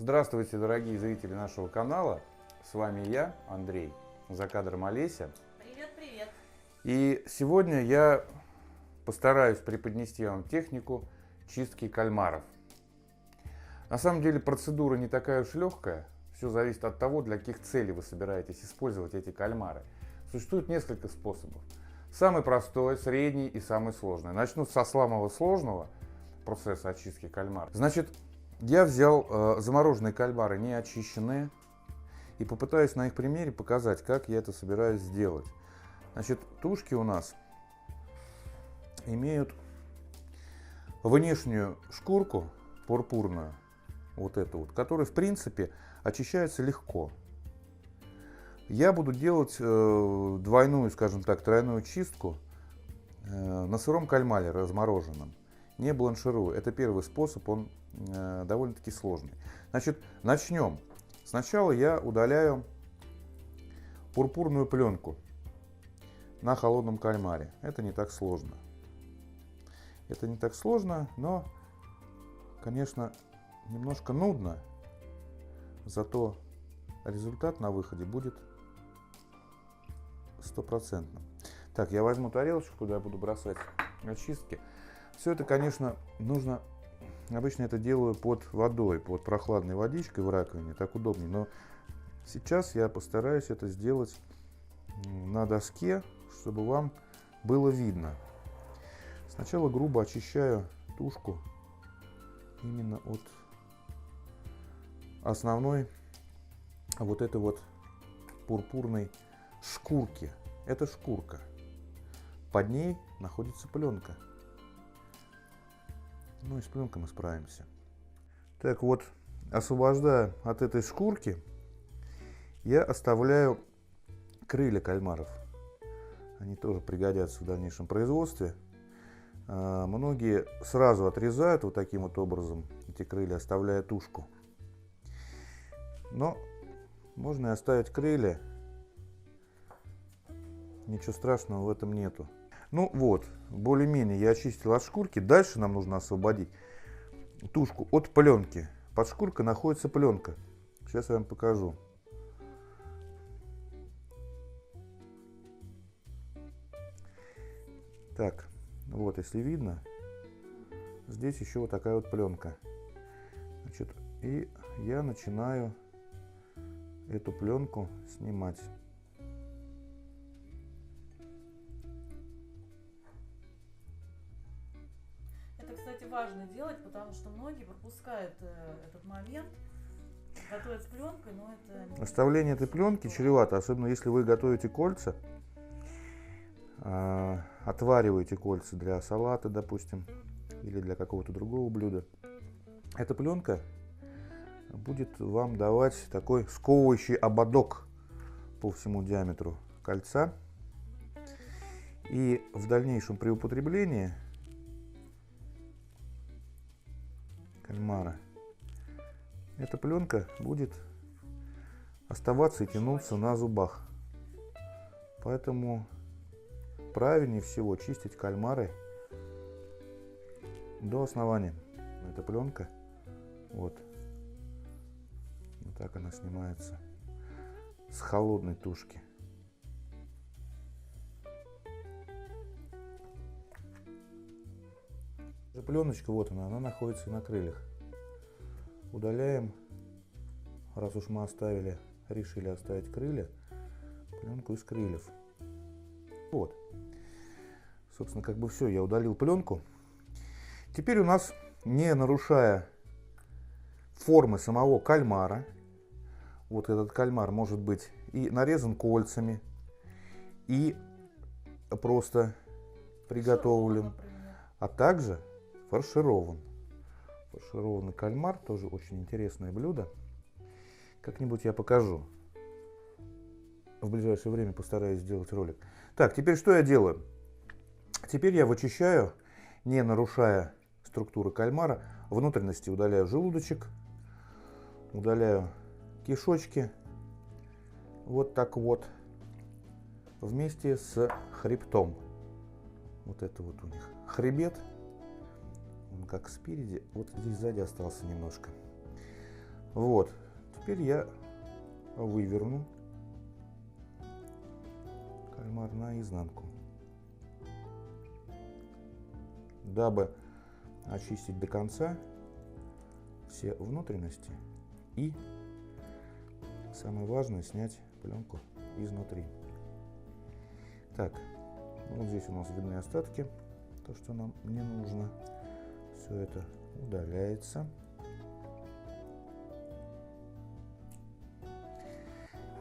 Здравствуйте, дорогие зрители нашего канала. С вами я, Андрей, за кадром Олеся. Привет, привет. И сегодня я постараюсь преподнести вам технику чистки кальмаров. На самом деле процедура не такая уж легкая. Все зависит от того, для каких целей вы собираетесь использовать эти кальмары. Существует несколько способов. Самый простой, средний и самый сложный. Начну со самого сложного процесса очистки кальмара. Значит, я взял замороженные кальмары, не очищенные, и попытаюсь на их примере показать, как я это собираюсь сделать. Значит, тушки у нас имеют внешнюю шкурку пурпурную, вот эту вот, которая в принципе очищается легко. Я буду делать двойную, скажем так, тройную чистку на сыром кальмаре размороженном, не бланширую. Это первый способ, он довольно-таки сложный. Значит, начнем. Сначала я удаляю пурпурную пленку на холодном кальмаре. Это не так сложно. Это не так сложно, но, конечно, немножко нудно. Зато результат на выходе будет стопроцентным. Так, я возьму тарелочку, куда я буду бросать очистки. Все это, конечно, нужно... Обычно это делаю под водой, под прохладной водичкой в раковине, так удобнее. Но сейчас я постараюсь это сделать на доске, чтобы вам было видно. Сначала грубо очищаю тушку именно от основной вот этой вот пурпурной шкурки. Это шкурка. Под ней находится пленка. Ну и с пленкой мы справимся. Так вот, освобождая от этой шкурки, я оставляю крылья кальмаров. Они тоже пригодятся в дальнейшем производстве. Многие сразу отрезают вот таким вот образом эти крылья, оставляя тушку. Но можно и оставить крылья. Ничего страшного в этом нету. Ну вот, более-менее я очистил от шкурки. Дальше нам нужно освободить тушку от пленки. Под шкуркой находится пленка. Сейчас я вам покажу. Так, вот, если видно, здесь еще вот такая вот пленка. Значит, и я начинаю эту пленку снимать. Это, кстати, важно делать, потому что многие пропускают этот момент, готовят с пленкой, но это... Оставление этой пленки чревато, особенно если вы готовите кольца, отвариваете кольца для салата, допустим, или для какого-то другого блюда. Эта пленка будет вам давать такой сковывающий ободок по всему диаметру кольца. И в дальнейшем при употреблении кальмара эта пленка будет оставаться и тянуться на зубах. Поэтому правильнее всего чистить кальмары до основания. Эта пленка, вот так она снимается с холодной тушки. Пленочка, вот она находится на крыльях. Удаляем, раз уж мы решили оставить крылья, пленку из крыльев. Вот, собственно, как бы все, я удалил пленку. Теперь у нас, не нарушая формы самого кальмара, вот этот кальмар может быть и нарезан кольцами, и просто приготовлен, а также фарширован. Фаршированный кальмар тоже очень интересное блюдо. Как-нибудь я покажу. В ближайшее время постараюсь сделать ролик. Так, теперь что я делаю? Теперь я вычищаю, не нарушая структуры кальмара, внутренности удаляю желудочек, удаляю кишочки, вот так вот, вместе с хребтом. Вот это вот у них хребет, он как спереди, вот здесь сзади остался немножко. Вот. Теперь я выверну кальмар наизнанку, дабы очистить до конца все внутренности и, самое важное, снять пленку изнутри. Так, вот здесь у нас видны остатки, то, что нам не нужно. Все это удаляется.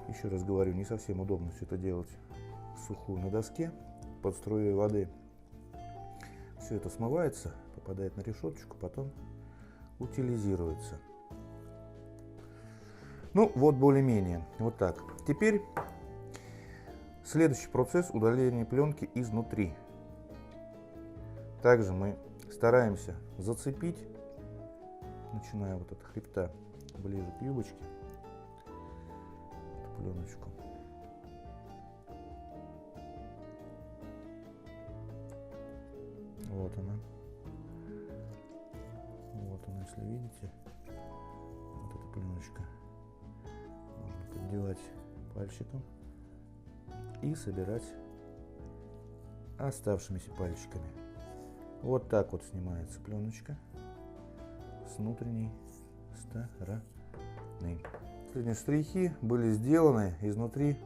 Еще раз говорю, не совсем удобно все это делать сухую на доске под струей воды. Все это смывается, попадает на решеточку, потом утилизируется. Ну вот более-менее, вот так. Теперь следующий процесс удаления пленки изнутри. Также мы стараемся зацепить, начиная вот от хребта ближе к юбочке, эту пленочку. Вот она. Вот она, если видите. Вот эта пленочка. Можно поддевать пальчиком и собирать оставшимися пальчиками. Вот так вот снимается пленочка с внутренней стороны. Последние штрихи были сделаны изнутри,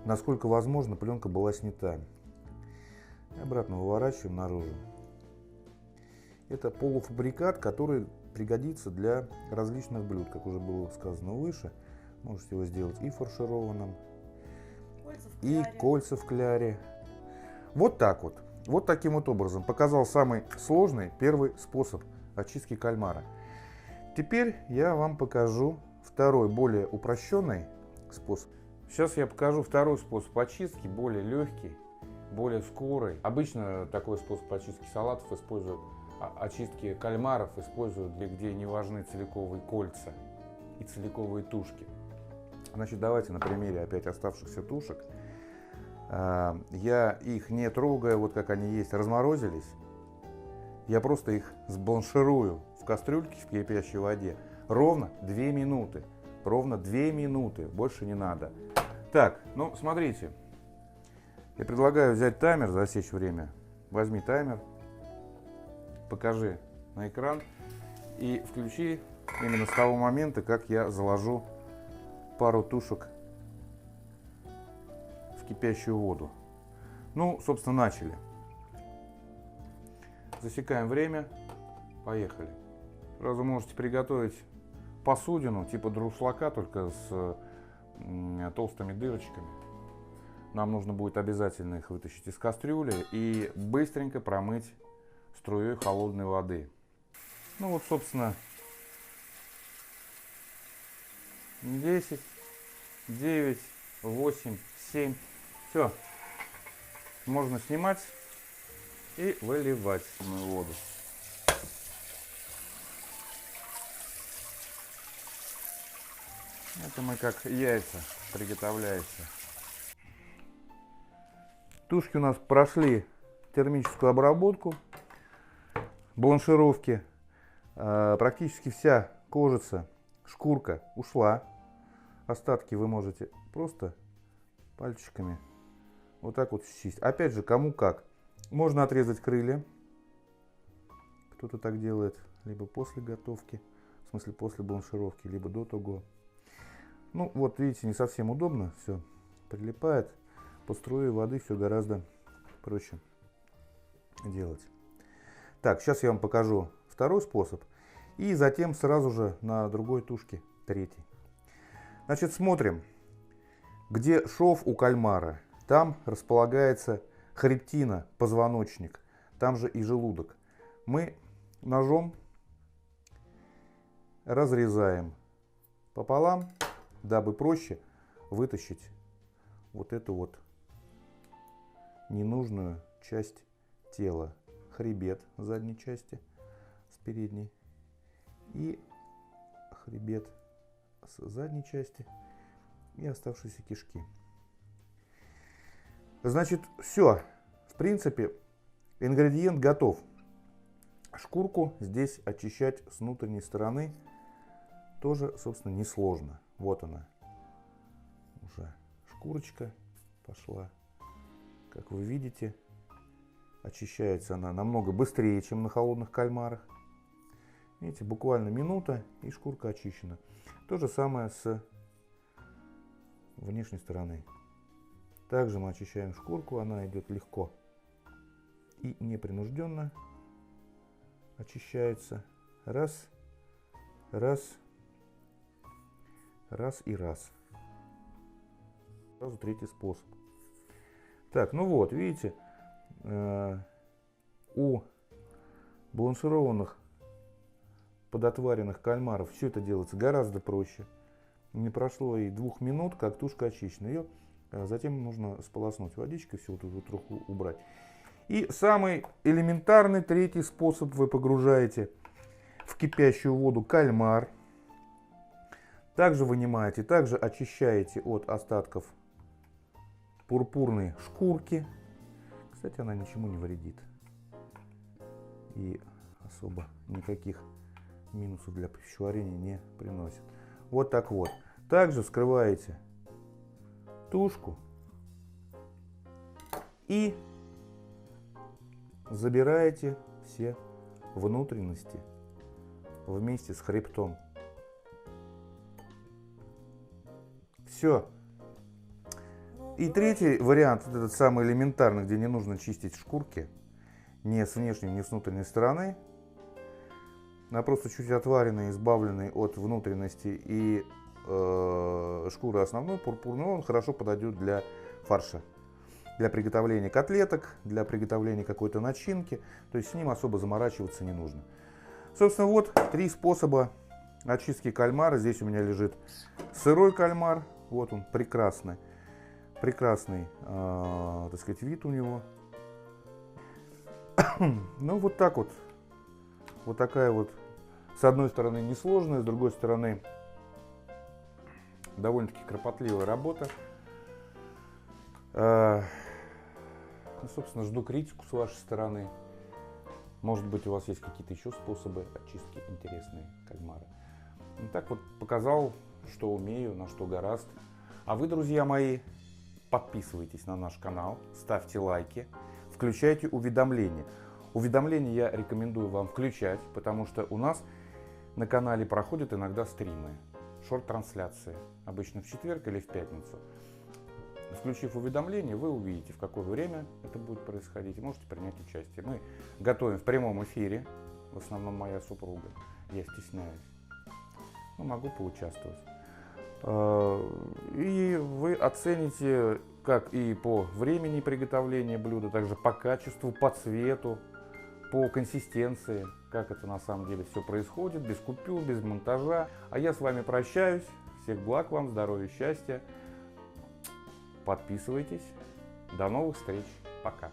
насколько возможно, пленка была снята. И обратно выворачиваем наружу. Это полуфабрикат, который пригодится для различных блюд, как уже было сказано выше. Можете его сделать и фаршированным, и кольца в кляре. Вот так вот. Вот таким вот образом показал самый сложный первый способ очистки кальмара. Теперь я вам покажу второй, более упрощенный способ. Сейчас я покажу второй способ очистки, более легкий, более скорый. Обычно такой способ очистки салатов используют, очистки кальмаров используют, где не важны целиковые кольца и целиковые тушки. Значит, давайте на примере опять оставшихся тушек. Я их не трогаю, вот как они есть, разморозились. Я просто их сбланширую в кастрюльке в кипящей воде. Ровно 2 минуты. Ровно 2 минуты. Больше не надо. Так, ну смотрите. Я предлагаю взять таймер, засечь время. Возьми таймер. Покажи на экран. И включи именно с того момента, как я заложу пару тушек в кипящую воду. Ну, собственно, начали. Засекаем время. Поехали. Сразу можете приготовить посудину типа друшлака, только с толстыми дырочками. Нам нужно будет обязательно их вытащить из кастрюли и быстренько промыть струей холодной воды. Ну вот, собственно, 10, 9, 8, 7. Все. Можно снимать и выливать в воду. Это мы как яйца приготовляются. Тушки у нас прошли термическую обработку, бланшировки. Практически вся кожица, шкурка ушла. Остатки вы можете просто пальчиками вот так вот счистить. Опять же, кому как. Можно отрезать крылья. Кто-то так делает либо после готовки, в смысле после бланшировки, либо до того. Ну вот видите, не совсем удобно, все прилипает. Под струей воды все гораздо проще делать. Так, сейчас я вам покажу второй способ. И затем сразу же на другой тушке третий. Значит, смотрим, где шов у кальмара. Там располагается хребтина, позвоночник. Там же и желудок. Мы ножом разрезаем пополам, дабы проще вытащить вот эту вот ненужную часть тела. Хребет задней части с передней и хребет с задней части и оставшиеся кишки. Значит, все. В принципе, ингредиент готов. Шкурку здесь очищать с внутренней стороны тоже, собственно, несложно. Вот она, уже шкурочка пошла. Как вы видите, очищается она намного быстрее, чем на холодных кальмарах. Видите, буквально минута, и шкурка очищена. То же самое с внешней стороны. Также мы очищаем шкурку, она идет легко и непринужденно очищается. Раз, раз, раз и раз. Сразу третий способ. Так, ну вот, видите, у бланшированных подотваренных кальмаров все это делается гораздо проще. Не прошло и 2 минут, как тушка очищена. Ее затем нужно сполоснуть водичкой, всю эту труху убрать. И самый элементарный третий способ: вы погружаете в кипящую воду кальмар. Также вынимаете, также очищаете от остатков пурпурной шкурки. Кстати, она ничему не вредит. И особо никаких минусов для пищеварения не приносит. Вот так вот. Также вскрываете тушку и забираете все внутренности вместе с хребтом. Все. И третий вариант, вот этот самый элементарный, где не нужно чистить шкурки ни с внешней, ни с внутренней стороны, а просто чуть отваренный, избавленный от внутренности и шкуры основной, пурпурный, он хорошо подойдет для фарша, для приготовления котлеток, для приготовления какой-то начинки, то есть с ним особо заморачиваться не нужно. Собственно, вот 3 способа очистки кальмара. Здесь у меня лежит сырой кальмар, вот он, прекрасный, так сказать, вид у него. Ну, вот так вот. Вот такая вот, с одной стороны, несложная, с другой стороны, довольно-таки кропотливая работа. Ну, собственно, жду критику с вашей стороны. Может быть, у вас есть какие-то еще способы очистки интересные кальмара. Ну, так вот показал, что умею, на что гораздо. А вы, друзья мои, подписывайтесь на наш канал, ставьте лайки, включайте уведомления. Уведомления я рекомендую вам включать, потому что у нас на канале проходят иногда стримы, шорт-трансляции, обычно в четверг или в пятницу. Включив уведомления, вы увидите, в какое время это будет происходить, и можете принять участие. Мы готовим в прямом эфире, в основном моя супруга, я стесняюсь, но могу поучаствовать. И вы оцените, как и по времени приготовления блюда, также по качеству, по цвету, по консистенции, как это на самом деле все происходит, без купюр, без монтажа. А я с вами прощаюсь. Всех благ вам, здоровья, счастья. Подписывайтесь. До новых встреч. Пока.